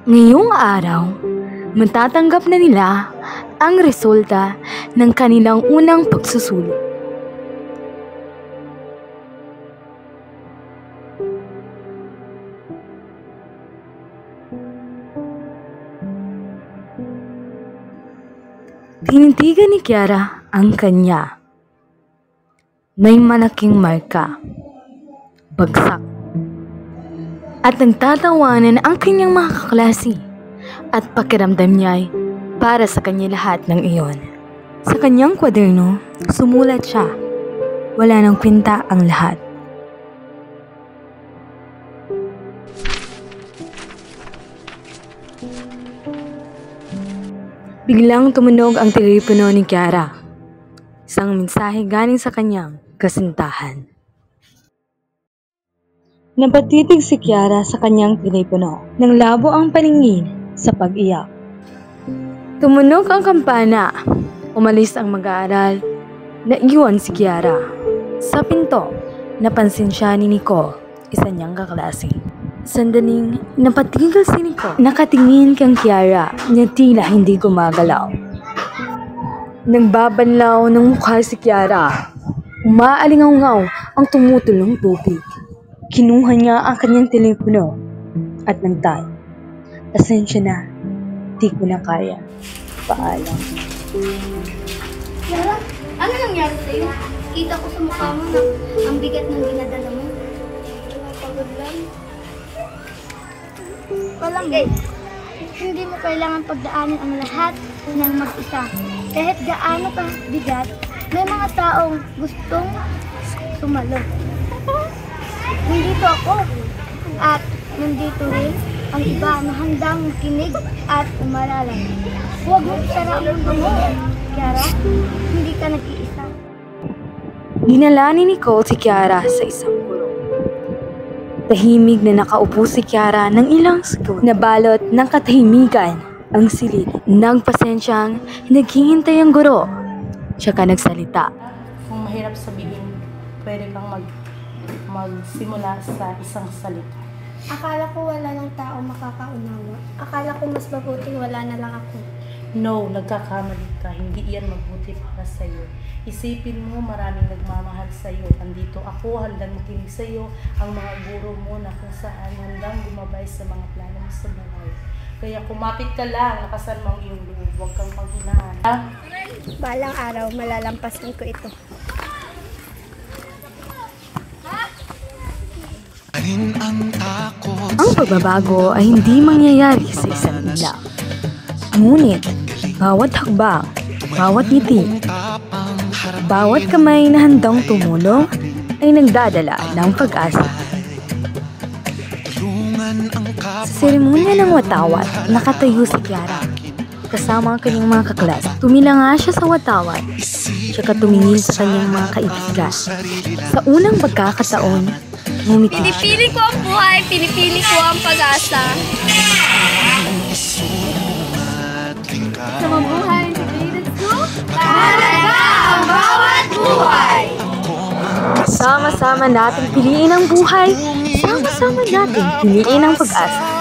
Ngayong araw, matatanggap na nila ang resulta ng kanilang unang pagsusulit. Tinintigan ni Kiara ang kanya. May malaking marka, bagsak, at nagtatawanan ang kanyang mga kaklase at pakiramdam niya ay para sa kanya lahat ng iyon. Sa kanyang kwaderno, sumulat siya. Wala nang kwenta ang lahat. Biglang tumunog ang telepono ni Kiara. Isang mensahe galing sa kanyang kasintahan. Napatitig si Kiara sa kanyang telepono nang labo ang paningin sa pag-iyak. Tumunog ang kampana. Umalis ang mag-aaral. Naiwan si Kiara. Sa pinto, napansin siya ni Nico, isa niyang kaklase. Sandaling napatigil si Nico. Nakatingin kang Kiara na tila hindi gumagalaw. Nagbabanlaw ng mukha si Kiara. Umaalingaw-ngaw ang tumutulong tubig. Kinuha niya ang kanyang telepono at nagtayo. Pasensya na, di ko na kaya. Paalam. Kiara, ano nangyari sa'yo? Kita ko sa mukha mo na ang bigat ng dinadala mo. Napagod lang. Walang hindi mo kailangan pagdaanin ang lahat ng mag-isa. Kahit gaano ka bigat, may mga taong gustong sumalo. Nandito ako at nandito rin ang iba na handang makinig at umalala. Huwag mong isara ang mundo mo, Kiara. Hindi ka nag-iisa. Dinala ni Nicole si Kiara sa isang guro. Tahimik na nakaupo si Kiara ng ilang segundo. Nabalot ng katahimikan ang silid. Nagpasensyang naghihintay ang guro. Tsaka nagsalita. Kung mahirap sabihin, pwede kang magsimula sa isang salita. Akala ko wala ng tao makakaunawa. Akala ko mas mabuting wala na lang ako. No, nagkakamali ka. Hindi iyan mabuti para sa'yo. Isipin mo, maraming nagmamahal sa'yo. Andito ako, handang makinig sa'yo. Ang mga guro mo na kung saan handang gumabay sa mga plano mo sa buhay. Kaya kumapit ka lang, nakasan mo ang iyong loob. Huwag kang manghinaan. Balang araw, malalampasan ko ito. Ang pagbabago ay hindi mangyayari sa isang nila. Ngunit, bawat hakbang, bawat ngiti, bawat kamay na handang tumulong ay nagdadala ng pag-asa. Sa seremonya ng watawat, nakatayo si Kiara. Kasama ang kanyang mga kaklas. Tumilanga siya sa watawat, tsaka tumingin sa kanyang mga kaibigan. Sa unang pagkakataon, ngumiti. Pinipili ko ang buhay, pinipili ko ang pag-asa. Sa mabuhay sa Graded School, mahalaga ang bawat buhay! Sama-sama natin piliin ang buhay, sama-sama natin piliin ang pag-asa.